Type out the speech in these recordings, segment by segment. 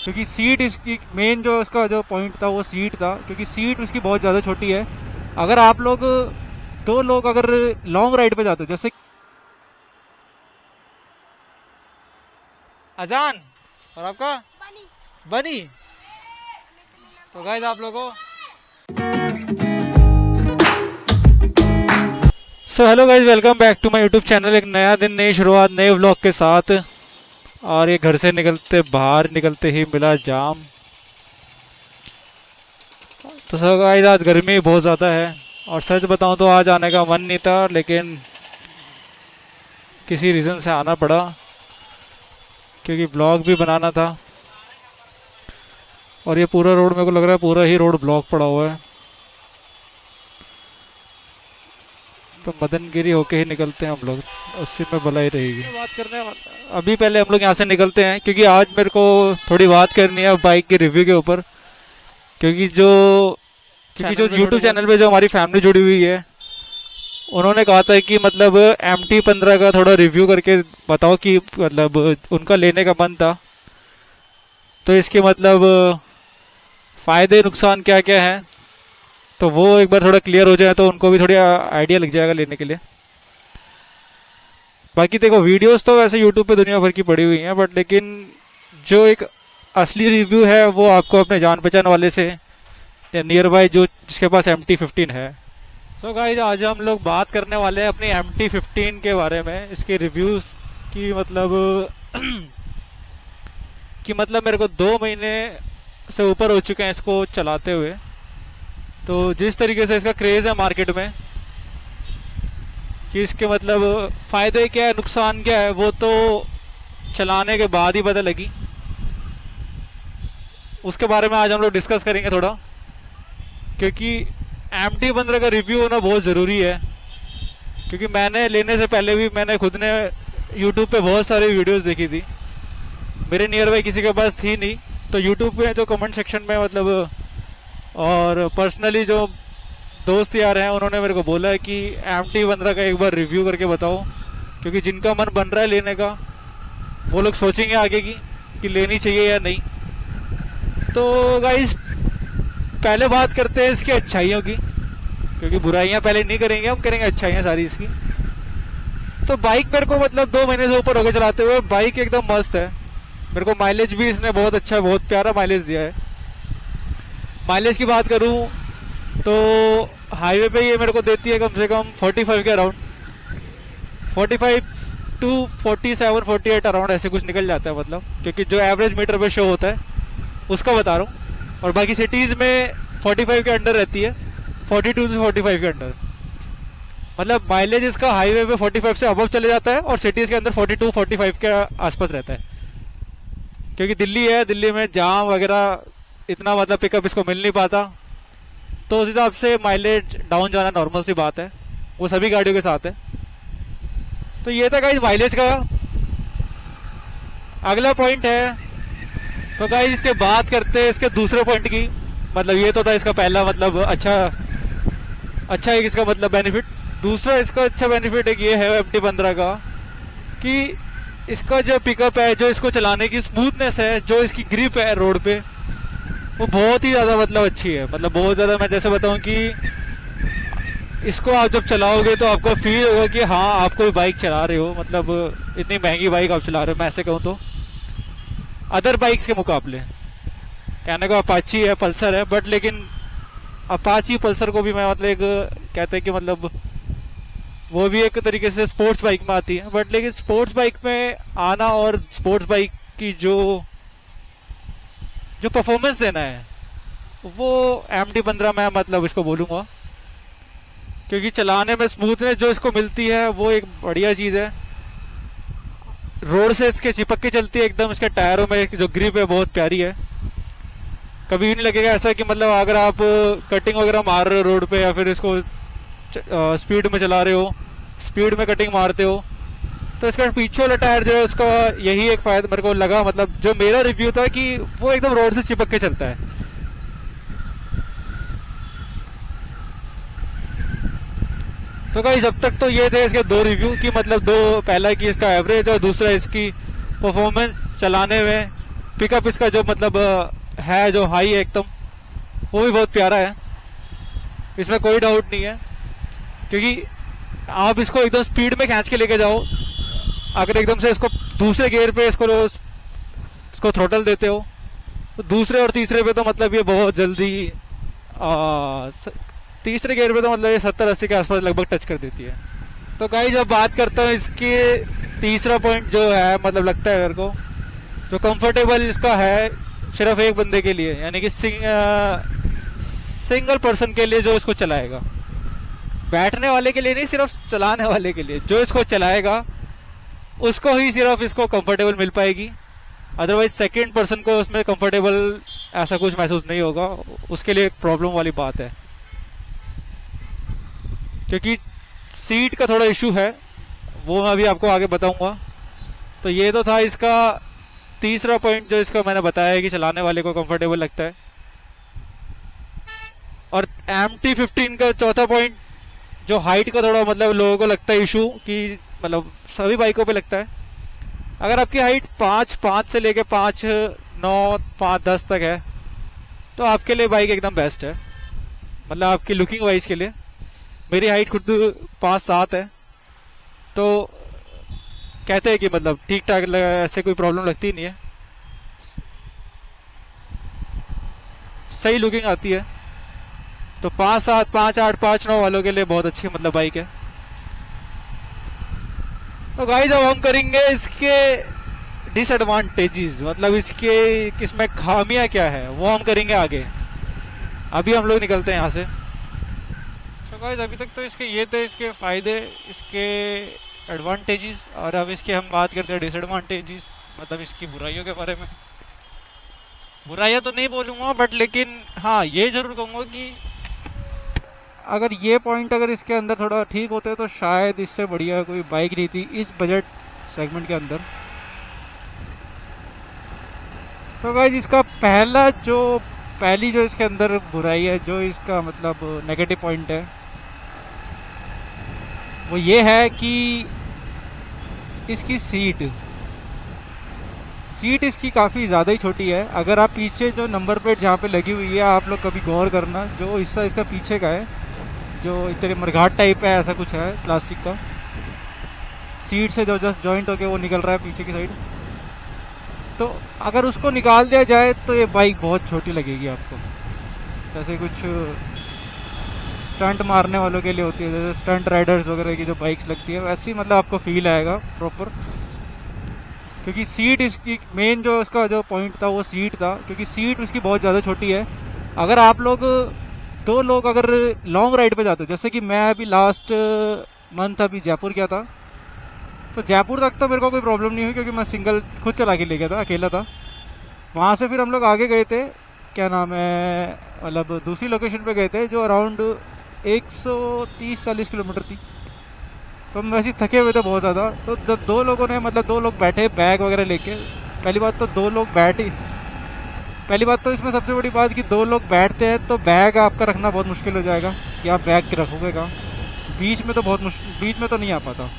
क्योंकि सीट इसकी मेन जो इसका जो पॉइंट था वो सीट था, क्योंकि सीट उसकी बहुत ज़्यादा छोटी है। अगर आप लोग दो लोग अगर लॉन्ग राइड पे जाते हो, जैसे अजान और आपका बनी बनी, तो गाइस आप लोगों so hello guys, welcome back to my YouTube channel. एक नया दिन, नई शुरुआत, नए व्लॉग के साथ। और ये घर से बाहर निकलते ही मिला जाम। तो सो गाइस आज गर्मी बहुत ज़्यादा है, और सच बताऊं तो आज आने का मन नहीं था, लेकिन किसी रीज़न से आना पड़ा क्योंकि ब्लॉग भी बनाना था। और ये पूरा रोड मेरे को लग रहा है पूरा ही रोड ब्लॉक पड़ा हुआ है, तो मदनगिरी होके ही निकलते हैं हम लोग, उसी में भलाई रहेगी। बात करने अभी पहले हम लोग यहाँ से निकलते हैं, क्योंकि आज मेरे को थोड़ी बात करनी है बाइक के रिव्यू के ऊपर। क्योंकि जो यूट्यूब चैनल पे जो हमारी फैमिली जुड़ी हुई है, उन्होंने कहा था कि मतलब MT-15 का थोड़ा रिव्यू करके बताओ, कि मतलब उनका लेने का मन था। तो इसके मतलब फ़ायदे नुकसान क्या क्या हैं, तो वो एक बार थोड़ा क्लियर हो जाए तो उनको भी थोड़ी आइडिया लग जाएगा लेने के लिए। बाकी देखो, वीडियोस तो वैसे यूट्यूब पे दुनिया भर की पड़ी हुई हैं, बट लेकिन जो एक असली रिव्यू है वो आपको अपने जान पहचान वाले से या नियर बाय जो जिसके पास MT-15 है। सो गाइस आज हम लोग बात करने वाले हैं अपनी MT-15 के बारे में, इसके रिव्यूज़ की। मतलब कि मतलब मेरे को 2 महीने से ऊपर हो चुके हैं इसको चलाते हुए। तो जिस तरीके से इसका क्रेज़ है मार्केट में, कि इसके मतलब फ़ायदे क्या है नुकसान क्या है, वो तो चलाने के बाद ही पता लगी। उसके बारे में आज हम लोग डिस्कस करेंगे थोड़ा, क्योंकि MT-15 का रिव्यू होना बहुत ज़रूरी है। क्योंकि मैंने लेने से पहले भी मैंने खुद ने यूट्यूब पे बहुत सारी वीडियोस देखी थी, मेरे नियर बाय किसी के पास थी नहीं। तो यूट्यूब पे जो कमेंट सेक्शन में मतलब और पर्सनली जो दोस्त यार हैं, उन्होंने मेरे को बोला है कि MT-15 का एक बार रिव्यू करके बताओ, क्योंकि जिनका मन बन रहा है लेने का वो लोग सोचेंगे आगे कि लेनी चाहिए या नहीं। तो गाइस पहले बात करते हैं इसकी अच्छाइयों की, क्योंकि बुराइयां पहले नहीं करेंगे, हम करेंगे अच्छाइयां सारी इसकी। तो बाइक मेरे को मतलब 2 महीने से ऊपर हो गए चलाते हुए, बाइक एकदम मस्त है। मेरे को माइलेज भी इसने बहुत अच्छा, बहुत प्यारा माइलेज दिया है। माइलेज की बात करूं तो हाईवे पे ये मेरे को देती है कम से कम 45 के अराउंड, 45 टू 47 48 अराउंड ऐसे कुछ निकल जाता है। मतलब क्योंकि जो एवरेज मीटर पे शो होता है उसका बता रहा हूँ, और बाकी सिटीज़ में 45 के अंडर रहती है, 42 से 45 के अंडर। मतलब माइलेज इसका हाईवे पे 45 से अबव चले जाता है, और सिटीज़ के अंदर 42 45 के आसपास रहता है। क्योंकि दिल्ली है, दिल्ली में जाम वगैरह इतना मतलब पिकअप इसको मिल नहीं पाता, तो उस हिसाब से माइलेज डाउन जाना नॉर्मल सी बात है, वो सभी गाड़ियों के साथ है। तो ये था गाइस माइलेज का। अगला पॉइंट है, तो गाइस इसके बात करते हैं इसके दूसरे पॉइंट की। मतलब ये तो था इसका पहला मतलब अच्छा एक इसका मतलब बेनिफिट। दूसरा इसका अच्छा बेनिफिट एक ये है MT-15 का, कि इसका जो पिकअप है, जो इसको चलाने की स्मूथनेस है, जो इसकी ग्रिप है रोड पे, वो बहुत ही ज़्यादा मतलब अच्छी है। मतलब बहुत ज़्यादा, मैं जैसे बताऊं कि इसको आप जब चलाओगे तो आपको फील होगा कि हाँ आप कोई बाइक चला रहे हो। मतलब इतनी महंगी बाइक आप चला रहे हो, मैं ऐसे कहूँ तो अदर बाइक्स के मुकाबले। कहने को अपाची है, पल्सर है, बट लेकिन अपाची पल्सर को भी मैं मतलब एक कहते हैं कि मतलब वो भी एक तरीके से स्पोर्ट्स बाइक में आती है, बट लेकिन स्पोर्ट्स बाइक में आना और स्पोर्ट्स बाइक की जो परफॉर्मेंस देना है, वो MT-15 में मतलब इसको बोलूँगा। क्योंकि चलाने में स्मूथनेस जो इसको मिलती है वो एक बढ़िया चीज़ है। रोड से इसके चिपक के चलती है एकदम, इसके टायरों में जो ग्रिप है बहुत प्यारी है। कभी भी नहीं लगेगा ऐसा कि मतलब अगर आप कटिंग वगैरह मार रहे हो रोड पे, या फिर इसको स्पीड में चला रहे हो, स्पीड में कटिंग मारते हो, तो इसका पीछे वाला टायर जो है उसका यही एक फायदा मेरे को लगा। मतलब जो मेरा रिव्यू था कि वो एकदम रोड से चिपक के चलता है। तो गाइस जब तक तो ये थे इसके 2 रिव्यू, की मतलब 2, पहला कि इसका एवरेज और दूसरा इसकी परफॉर्मेंस चलाने में पिकअप इसका जो मतलब है जो हाई है एकदम, वो भी बहुत प्यारा है, इसमें कोई डाउट नहीं है। क्योंकि आप इसको एकदम स्पीड में खींच के लेके जाओ, अगर एकदम से इसको दूसरे गियर पे इसको थ्रोटल देते हो तो दूसरे और तीसरे पे तो मतलब ये बहुत जल्दी तीसरे गियर पे तो मतलब ये 70-80 के आसपास लगभग टच कर देती है। तो गाइस जब बात करता हूँ इसके तीसरा पॉइंट जो है, मतलब लगता है मेरे को जो कंफर्टेबल इसका है सिर्फ एक बंदे के लिए, यानी कि सिंगल पर्सन के लिए जो इसको चलाएगा, बैठने वाले के लिए नहीं, सिर्फ चलाने वाले के लिए जो इसको चलाएगा उसको ही सिर्फ इसको कंफर्टेबल मिल पाएगी। अदरवाइज सेकंड पर्सन को उसमें कंफर्टेबल ऐसा कुछ महसूस नहीं होगा, उसके लिए एक प्रॉब्लम वाली बात है। क्योंकि सीट का थोड़ा इशू है, वो मैं अभी आपको आगे बताऊंगा। तो ये तो था इसका तीसरा पॉइंट जो इसका मैंने बताया है कि चलाने वाले को कंफर्टेबल लगता है। और MT-15 का चौथा पॉइंट जो हाइट का थोड़ा मतलब लोगों को लगता है इशू, कि मतलब सभी बाइकों पे लगता है। अगर आपकी हाइट 5 से लेके 5'9", 5'10" तक है तो आपके लिए बाइक एकदम बेस्ट है, मतलब आपकी लुकिंग वाइज के लिए। मेरी हाइट खुद 5'7" है, तो कहते हैं कि मतलब ठीक ठाक ऐसे कोई प्रॉब्लम लगती नहीं है, सही लुकिंग आती है। तो 5'7", 5'8", 5'9" वालों के लिए बहुत अच्छी मतलब बाइक है। तो गाइस अब हम करेंगे इसके डिसएडवांटेजेस, मतलब इसमें खामियां क्या है वो हम करेंगे आगे। अभी हम लोग निकलते हैं यहाँ से। तो गाइस अभी तक तो इसके ये थे इसके फायदे, इसके एडवांटेजेस, और अब इसके हम बात करते हैं डिसएडवांटेजेस, मतलब इसकी बुराइयों के बारे में। बुराइयां तो नहीं बोलूँगा, बट लेकिन हाँ ये जरूर कहूँगा कि अगर ये पॉइंट अगर इसके अंदर थोड़ा ठीक होते तो शायद इससे बढ़िया कोई बाइक नहीं थी इस बजट सेगमेंट के अंदर। तो गाइस इसका पहली जो इसके अंदर बुराई है, जो इसका मतलब नेगेटिव पॉइंट है, वो ये है कि इसकी सीट इसकी काफ़ी ज़्यादा ही छोटी है। अगर आप पीछे जो नंबर प्लेट जहाँ पे लगी हुई है, आप लोग कभी गौर करना, जो हिस्सा इसका पीछे का है, जो एक तरह मरघाट टाइप है, ऐसा कुछ है प्लास्टिक का, सीट से जो जस्ट जॉइंट होके वो निकल रहा है पीछे की साइड, तो अगर उसको निकाल दिया जाए तो ये बाइक बहुत छोटी लगेगी आपको। जैसे कुछ स्टंट मारने वालों के लिए होती है, जैसे स्टंट राइडर्स वगैरह की जो बाइक्स लगती है, वैसी मतलब आपको फील आएगा प्रॉपर। क्योंकि सीट इसकी मेन जो इसका जो पॉइंट था वो सीट था, क्योंकि सीट उसकी बहुत ज़्यादा छोटी है। अगर आप लोग दो लोग अगर लॉन्ग राइड पे जाते हो, जैसे कि मैं अभी लास्ट मंथ अभी जयपुर गया था, तो जयपुर तक तो मेरे को कोई प्रॉब्लम नहीं हुई, क्योंकि मैं सिंगल खुद चला के ले गया था, अकेला था। वहाँ से फिर हम लोग आगे गए थे, क्या नाम है, मतलब दूसरी लोकेशन पे गए थे जो अराउंड 130-140 किलोमीटर थी। तो हम वैसे थके हुए थे बहुत ज़्यादा। तो जब दो लोगों ने मतलब दो लोग बैठे बैग वगैरह लेके, पहली बात तो इसमें सबसे बड़ी बात कि दो लोग बैठते हैं तो बैग आपका रखना बहुत मुश्किल हो जाएगा कि आप बैग रखोगे कहाँ। बीच में तो नहीं आ पाता।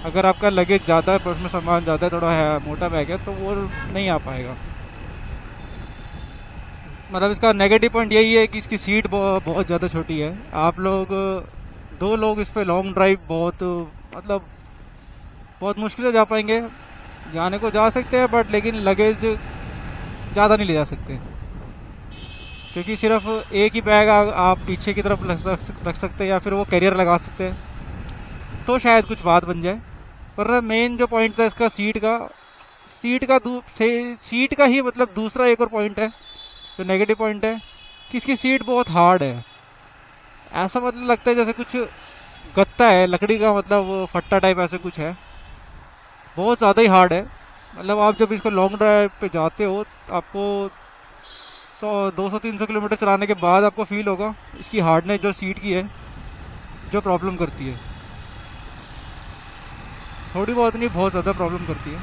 अगर आपका लगेज ज़्यादा है, उसमें सामान ज़्यादा है, थोड़ा है मोटा बैग है, तो वो नहीं आ पाएगा। मतलब इसका नेगेटिव पॉइंट यही है कि इसकी सीट बहुत ज़्यादा छोटी है। आप लोग दो लोग इस पर लॉन्ग ड्राइव बहुत मुश्किल से जा पाएंगे। जाने को जा सकते हैं, बट लेकिन लगेज ज़्यादा नहीं ले जा सकते, क्योंकि सिर्फ एक ही बैग आप पीछे की तरफ रख सकते हैं, या फिर वो कैरियर लगा सकते हैं, तो शायद कुछ बात बन जाए। पर मेन जो पॉइंट था इसका सीट का ही मतलब दूसरा एक और पॉइंट है जो नेगेटिव पॉइंट है, कि इसकी सीट बहुत हार्ड है। ऐसा मतलब लगता है जैसे कुछ गत्ता है लकड़ी का, मतलब फट्टा टाइप ऐसे कुछ है, बहुत ज़्यादा ही हार्ड है। मतलब आप जब इसको लॉन्ग ड्राइव पे जाते हो, आपको 200-300 किलोमीटर चलाने के बाद आपको फील होगा इसकी हार्डनेस जो सीट की है, जो प्रॉब्लम करती है। थोड़ी बहुत नहीं, बहुत ज़्यादा प्रॉब्लम करती है।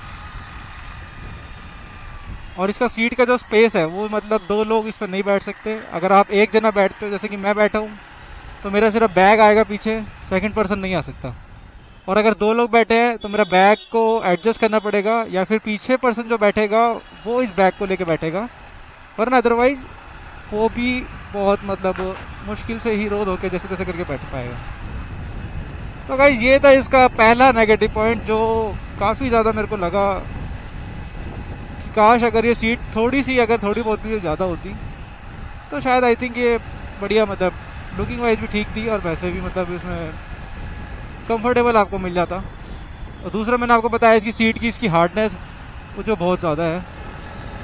और इसका सीट का जो स्पेस है वो मतलब दो लोग इस पर नहीं बैठ सकते। अगर आप एक जना बैठते हो, जैसे कि मैं बैठा हूँ, तो मेरा सिर्फ बैग आएगा पीछे, सेकंड पर्सन नहीं आ सकता। और अगर दो लोग बैठे हैं तो मेरा बैग को एडजस्ट करना पड़ेगा, या फिर पीछे पर्सन जो बैठेगा वो इस बैग को लेके बैठेगा, वरना अदरवाइज वो भी बहुत मतलब मुश्किल से ही रोड होके जैसे तैसे करके बैठ पाएगा। तो गाइस ये था इसका पहला नेगेटिव पॉइंट, जो काफ़ी ज़्यादा मेरे को लगा कि काश अगर ये सीट थोड़ी सी, अगर थोड़ी बहुत भी ज़्यादा होती तो शायद आई थिंक ये बढ़िया, मतलब लुकिंग वाइज भी ठीक थी और वैसे भी मतलब इसमें कंफर्टेबल आपको मिल जाता। और दूसरा मैंने आपको बताया इसकी सीट की इसकी हार्डनेस वो जो बहुत ज़्यादा है,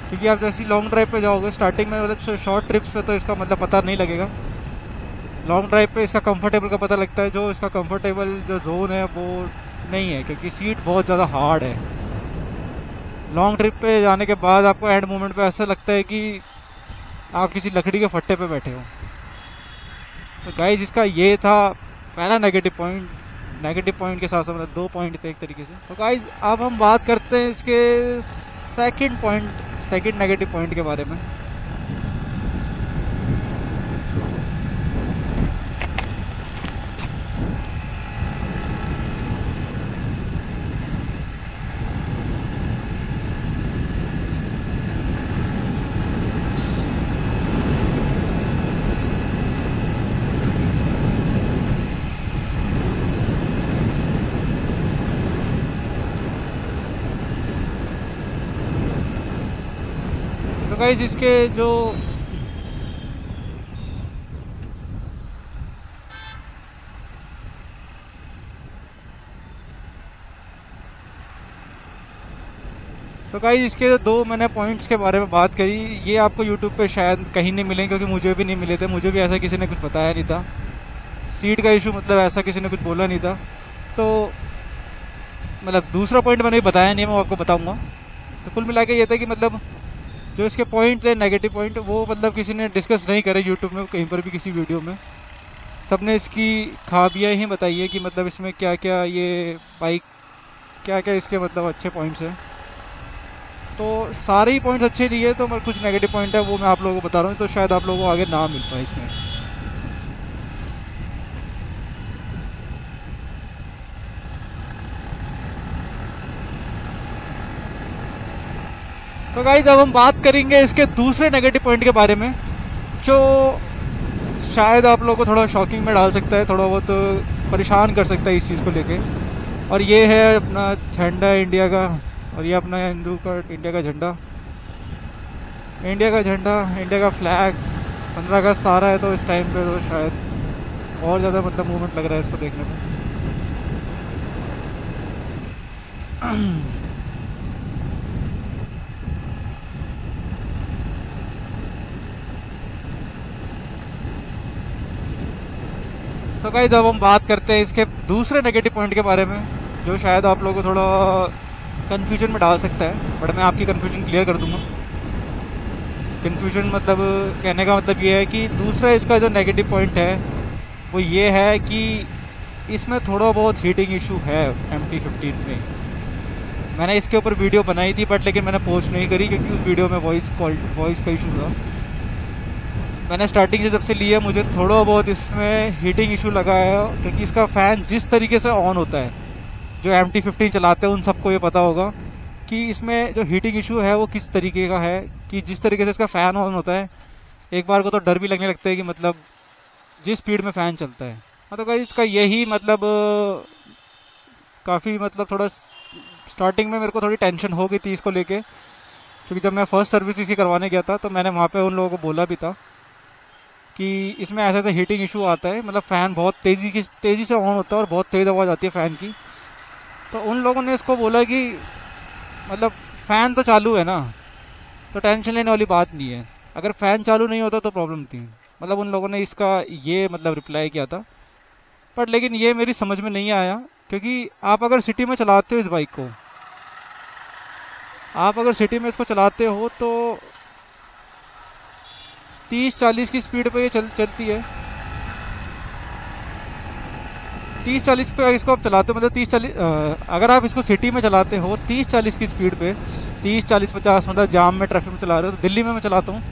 क्योंकि आप जैसे लॉन्ग ड्राइव पे जाओगे स्टार्टिंग में, मतलब शॉर्ट ट्रिप्स पे तो इसका मतलब पता नहीं लगेगा, लॉन्ग ड्राइव पे इसका कंफर्टेबल का पता लगता है। जो इसका कंफर्टेबल जो जोन है वो नहीं है, क्योंकि सीट बहुत ज़्यादा हार्ड है। लॉन्ग ट्रिप पे जाने के बाद आपको एंड मोमेंट पे ऐसा लगता है कि आप किसी लकड़ी के फट्टे पे बैठे हो। तो गाइस इसका ये था पहला नेगेटिव पॉइंट। नेगेटिव पॉइंट के साथ साथ मतलब 2 पॉइंट थे एक तरीके से। तो गाइस अब हम बात करते हैं इसके सेकंड नेगेटिव पॉइंट के बारे में। तो गाइस इसके जो इसके जो 2 मैंने पॉइंट्स के बारे में बात करी, ये आपको यूट्यूब पे शायद कहीं नहीं मिलेंगे, क्योंकि मुझे भी नहीं मिले थे, मुझे भी ऐसा किसी ने कुछ बताया नहीं था। सीट का इशू मतलब ऐसा किसी ने कुछ बोला नहीं था। तो मतलब दूसरा पॉइंट मैंने बताया नहीं है, मैं आपको बताऊंगा। तो कुल मिला के ये था कि मतलब जो इसके पॉइंट थे नेगेटिव पॉइंट, वो मतलब किसी ने डिस्कस नहीं करे यूट्यूब में कहीं पर भी, किसी वीडियो में। सबने इसकी खाबियाँ ही बताई है कि मतलब इसमें क्या क्या ये बाइक, क्या क्या इसके मतलब अच्छे पॉइंट्स हैं। तो सारे ही पॉइंट्स अच्छे नहीं है, तो मैं कुछ नेगेटिव पॉइंट है वो मैं आप लोगों को बता रहा हूँ, तो शायद आप लोगों को आगे ना मिल पाए इसमें। तो गाइस अब हम बात करेंगे इसके दूसरे नेगेटिव पॉइंट के बारे में, जो शायद आप लोगों को थोड़ा शॉकिंग में डाल सकता है, थोड़ा बहुत परेशान कर सकता है इस चीज़ को लेके। और ये है अपना झंडा इंडिया का, और ये अपना हिंदू का इंडिया का झंडा, इंडिया का फ्लैग। 15 अगस्त आ रहा है, तो इस टाइम पे तो शायद और ज़्यादा मतलब मूवमेंट लग रहा है इसको देखने में। तो गाइस अब हम बात करते हैं इसके दूसरे नेगेटिव पॉइंट के बारे में, जो शायद आप लोगों को थोड़ा कन्फ्यूजन में डाल सकता है, बट मैं आपकी कन्फ्यूजन क्लियर कर दूंगा। कन्फ्यूजन मतलब कहने का मतलब ये है कि दूसरा इसका जो नेगेटिव पॉइंट है वो ये है कि इसमें थोड़ा बहुत हीटिंग इशू है MT-15 में। मैंने इसके ऊपर वीडियो बनाई थी, बट लेकिन मैंने पोस्ट नहीं करी, क्योंकि उस वीडियो में वॉइस का इशू था। मैंने स्टार्टिंग से जब से लिया, मुझे थोड़ा बहुत इसमें हीटिंग इशू लगा है, क्योंकि इसका फ़ैन जिस तरीके से ऑन होता है, जो MT-15 चलाते हैं उन सबको ये पता होगा कि इसमें जो हीटिंग इशू है वो किस तरीके का है। कि जिस तरीके से इसका फ़ैन ऑन होता है, एक बार को तो डर भी लगने लगता है कि मतलब जिस स्पीड में फ़ैन चलता है। हाँ, तो गाइस इसका यही मतलब काफ़ी मतलब थोड़ा स्टार्टिंग में मेरे को थोड़ी टेंशन हो गई थी इसको लेके, क्योंकि जब मैं फ़र्स्ट सर्विस इसकी करवाने गया था तो मैंने वहाँ पे उन लोगों को बोला भी था कि इसमें ऐसा ऐसा हीटिंग इशू आता है, मतलब फ़ैन बहुत तेज़ी से ऑन होता है और बहुत तेज़ आवाज़ आती है फ़ैन की। तो उन लोगों ने इसको बोला कि मतलब फ़ैन तो चालू है ना, तो टेंशन लेने वाली बात नहीं है, अगर फ़ैन चालू नहीं होता तो प्रॉब्लम थी। मतलब उन लोगों ने इसका ये मतलब रिप्लाई किया था, बट लेकिन ये मेरी समझ में नहीं आया, क्योंकि आप अगर सिटी में चलाते हो इस बाइक को, आप अगर सिटी में इसको चलाते हो तो 30-40 की स्पीड पे ये चलती है। 30-40 पे इसको आप चलाते हो, मतलब 30-40 अगर आप इसको सिटी में चलाते हो 30-40 की स्पीड पे, 30-40-50 मतलब जाम में ट्रैफिक में चला रहे हो, तो दिल्ली में मैं चलाता हूँ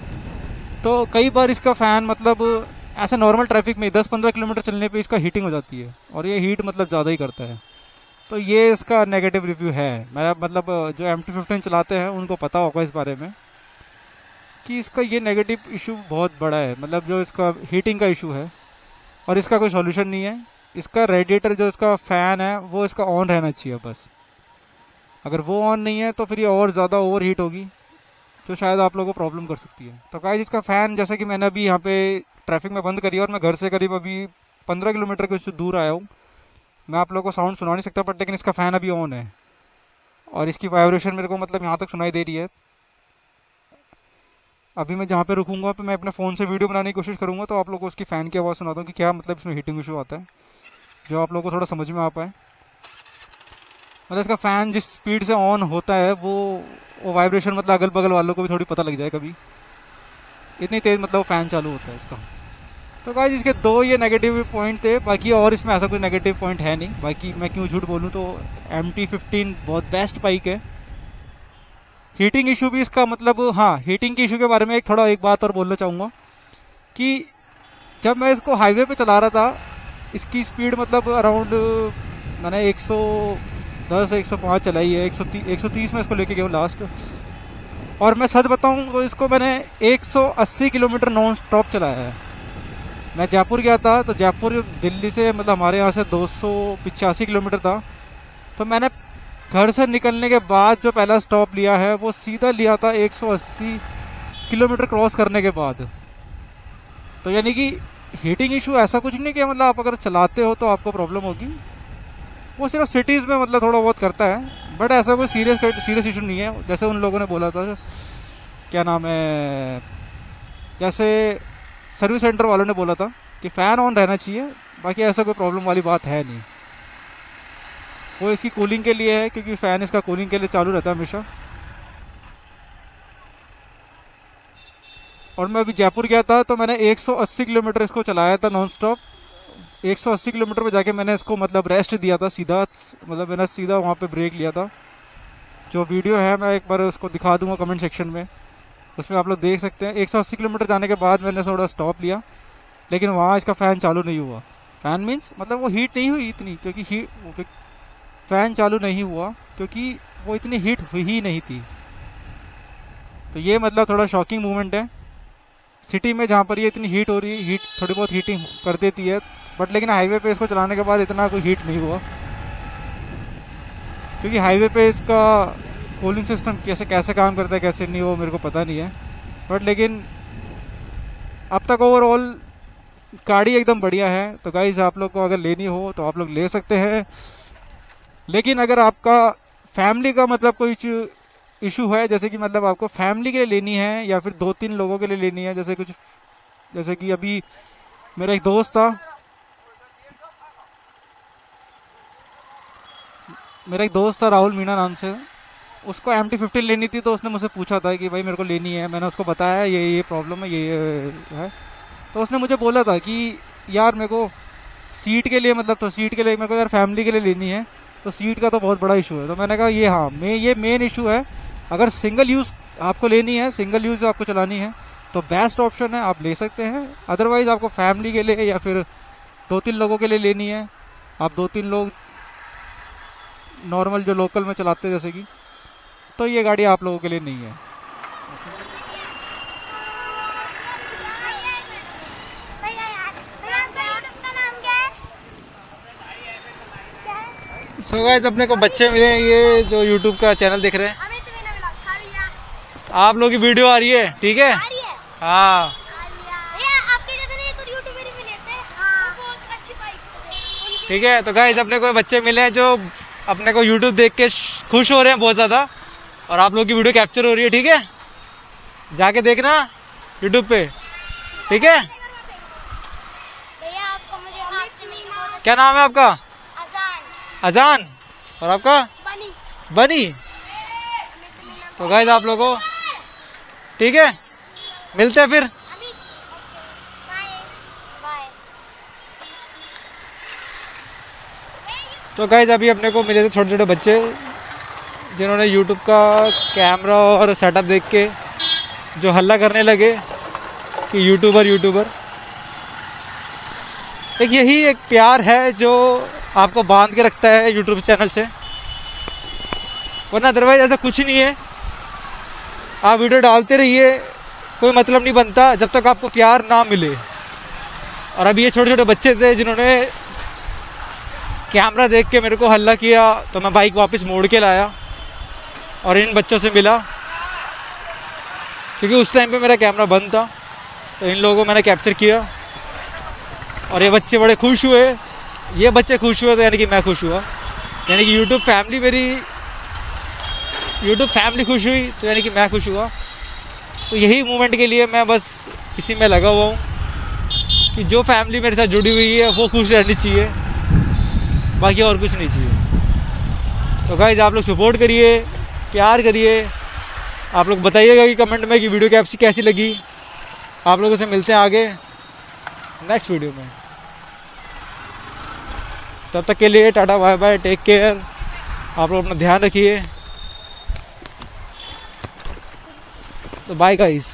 तो कई बार इसका फ़ैन मतलब ऐसे नॉर्मल ट्रैफिक में 10-15 किलोमीटर चलने पे इसका हीटिंग हो जाती है, और ये हीट मतलब ज़्यादा ही करता है। तो ये इसका नेगेटिव रिव्यू है। मेरा मतलब जो MT15 चलाते हैं उनको पता होगा इस बारे में कि इसका ये नेगेटिव इशू बहुत बड़ा है, मतलब जो इसका हीटिंग का इशू है, और इसका कोई सॉल्यूशन नहीं है। इसका रेडिएटर जो इसका फ़ैन है वो इसका ऑन रहना चाहिए बस। अगर वो ऑन नहीं है तो फिर ये और ज़्यादा ओवर हीट होगी, जो शायद आप लोगों को प्रॉब्लम कर सकती है। तो गाइस इसका फ़ैन जैसे कि मैंने अभी यहाँ पे ट्रैफिक में बंद करी और मैं घर से करीब अभी 15 किलोमीटर के उससे दूर आया हूँ। मैं आप लोगों को साउंड सुना नहीं सकता, बट लेकिन इसका फ़ैन अभी ऑन है और इसकी वाइब्रेशन मेरे को मतलब यहाँ तक सुनाई दे रही है। अभी मैं जहाँ पे रुकूंगा तो मैं अपने फ़ोन से वीडियो बनाने की कोशिश करूँगा, तो आप लोगों को उसकी फ़ैन की आवाज़ सुनाता हूँ कि क्या मतलब इसमें हीटिंग इशू आता है, जो आप लोगों को थोड़ा समझ में आ पाए। मतलब इसका फ़ैन जिस स्पीड से ऑन होता है वो वाइब्रेशन मतलब अगल बगल वालों को भी थोड़ी पता लग जाए कभी, इतनी तेज़ मतलब फ़ैन चालू होता है इसका। तो गाइस इसके दो ये नेगेटिव पॉइंट थे, बाकी और इसमें ऐसा कोई नेगेटिव पॉइंट है नहीं। बाकी मैं क्यों झूठ बोलूँ, तो MT15 बहुत बेस्ट बाइक है। हीटिंग इशू भी इसका मतलब, हाँ हीटिंग के इशू के बारे में एक बात और बोलना चाहूँगा कि जब मैं इसको हाईवे पे चला रहा था, इसकी स्पीड मतलब अराउंड मैंने 110 105 चलाई है, 130 में इसको लेके गया हूँ लास्ट। और मैं सच बताऊँ तो इसको मैंने 180 किलोमीटर नॉन स्टॉप चलाया है। मैं जयपुर गया था, तो जयपुर दिल्ली से मतलब हमारे यहाँ से 285 किलोमीटर था। तो मैंने घर से निकलने के बाद जो पहला स्टॉप लिया है वो सीधा लिया था 180 किलोमीटर क्रॉस करने के बाद। तो यानी कि हीटिंग इशू ऐसा कुछ नहीं कि मतलब आप अगर चलाते हो तो आपको प्रॉब्लम होगी, वो सिर्फ सिटीज़ में मतलब थोड़ा बहुत करता है, बट ऐसा कोई सीरियस इशू नहीं है। जैसे उन लोगों ने बोला था, क्या नाम है, जैसे सर्विस सेंटर वालों ने बोला था कि फ़ैन ऑन रहना चाहिए, बाकी ऐसा कोई प्रॉब्लम वाली बात है नहीं। वो इसकी कूलिंग के लिए है, क्योंकि फ़ैन इसका कूलिंग के लिए चालू रहता है हमेशा। और मैं अभी जयपुर गया था तो मैंने 180 किलोमीटर इसको चलाया था नॉन स्टॉप। 180 किलोमीटर पे जाके मैंने इसको मतलब रेस्ट दिया था सीधा, मतलब मैंने सीधा वहाँ पे ब्रेक लिया था। जो वीडियो है मैं एक बार उसको दिखा दूंगा कमेंट सेक्शन में, उसमें आप लोग देख सकते हैं। 180 किलोमीटर जाने के बाद मैंने थोड़ा स्टॉप लिया, लेकिन वहाँ इसका फ़ैन चालू नहीं हुआ। फ़ैन मीन्स मतलब वो हीट नहीं हुई इतनी, क्योंकि फ़ैन चालू नहीं हुआ क्योंकि वो इतनी हीट हुई ही नहीं थी। तो ये मतलब थोड़ा शॉकिंग मूवमेंट है सिटी में, जहाँ पर ये इतनी हीट हो रही है, हीट थोड़ी बहुत हीटिंग कर देती है, बट लेकिन हाईवे पे इसको चलाने के बाद इतना कोई हीट नहीं हुआ, क्योंकि हाईवे पे इसका कूलिंग सिस्टम कैसे कैसे काम करता है कैसे नहीं वो मेरे को पता नहीं है। बट लेकिन अब तक ओवरऑल गाड़ी एकदम बढ़िया है। तो गाइस आप लोग को अगर लेनी हो तो आप लोग ले सकते हैं, लेकिन अगर आपका फैमिली का मतलब कोई इशू है, जैसे कि मतलब आपको फैमिली के लिए लेनी है या फिर 2-3 लोगों के लिए लेनी है, जैसे कि अभी मेरा एक दोस्त था राहुल मीणा नाम से, उसको MT15 लेनी थी। तो उसने मुझसे पूछा था कि भाई मेरे को लेनी है, मैंने उसको बताया ये प्रॉब्लम है, ये है। तो उसने मुझे बोला था कि यार मेरे को सीट के लिए मतलब, तो सीट के लिए मेरे को यार फैमिली के लिए लेनी है, तो सीट का तो बहुत बड़ा इशू है। तो मैंने कहा ये हाँ ये मेन इशू है। अगर सिंगल यूज़ आपको लेनी है, सिंगल यूज़ आपको चलानी है, तो बेस्ट ऑप्शन है, आप ले सकते हैं। अदरवाइज़ आपको फैमिली के लिए या फिर 2-3 लोगों के लिए लेनी है, आप 2-3 लोग नॉर्मल जो लोकल में चलाते हैं जैसे कि, तो ये गाड़ी आप लोगों के लिए नहीं है। सो गाइस अपने को बच्चे मिले, ये जो यूट्यूब का चैनल देख रहे हैं, आप लोगों की वीडियो आ रही है, ठीक है? हाँ ठीक है। तो गाइस अपने को बच्चे मिले हैं जो अपने को यूट्यूब देख के खुश हो रहे हैं बहुत ज़्यादा, और आप लोग की वीडियो कैप्चर हो रही है, ठीक है? जाके देखना यूट्यूब पे, ठीक है? क्या नाम है आपका? अजान। और आपका? बनी। तो गाइस आप लोगों, ठीक है, मिलते हैं फिर। तो गाइस अभी अपने को मिले थे छोटे छोटे बच्चे, जिन्होंने यूट्यूब का कैमरा और सेटअप देख के जो हल्ला करने लगे कि यूट्यूबर। एक यही एक प्यार है जो आपको बांध के रखता है यूट्यूब चैनल से, वरना अदरवाइज ऐसा कुछ नहीं है। आप वीडियो डालते रहिए, कोई मतलब नहीं बनता जब तक आपको प्यार ना मिले। और अभी ये छोटे छोटे बच्चे थे जिन्होंने कैमरा देख के मेरे को हल्ला किया, तो मैं बाइक वापस मोड़ के लाया और इन बच्चों से मिला, क्योंकि उस टाइम पे मेरा कैमरा बंद था। तो इन लोगों को मैंने कैप्चर किया और ये बच्चे बड़े खुश हुए। ये बच्चे खुश हुए तो यानी कि मैं खुश हुआ, यानी कि यूट्यूब फैमिली खुश हुई तो यानी कि मैं खुश हुआ। तो यही मूवमेंट के लिए मैं बस इसी में लगा हुआ हूँ कि जो फैमिली मेरे साथ जुड़ी हुई है वो खुश रहनी चाहिए, बाकी और कुछ नहीं चाहिए। तो गाइस आप लोग सपोर्ट करिए, प्यार करिए। आप लोग बताइएगा कि कमेंट में कि वीडियो कैसी लगी। आप लोगों से मिलते हैं आगे नेक्स्ट वीडियो में। तब तक के लिए tata bye bye, take care. आप लोग अपना ध्यान रखिए। तो बाय गाइस।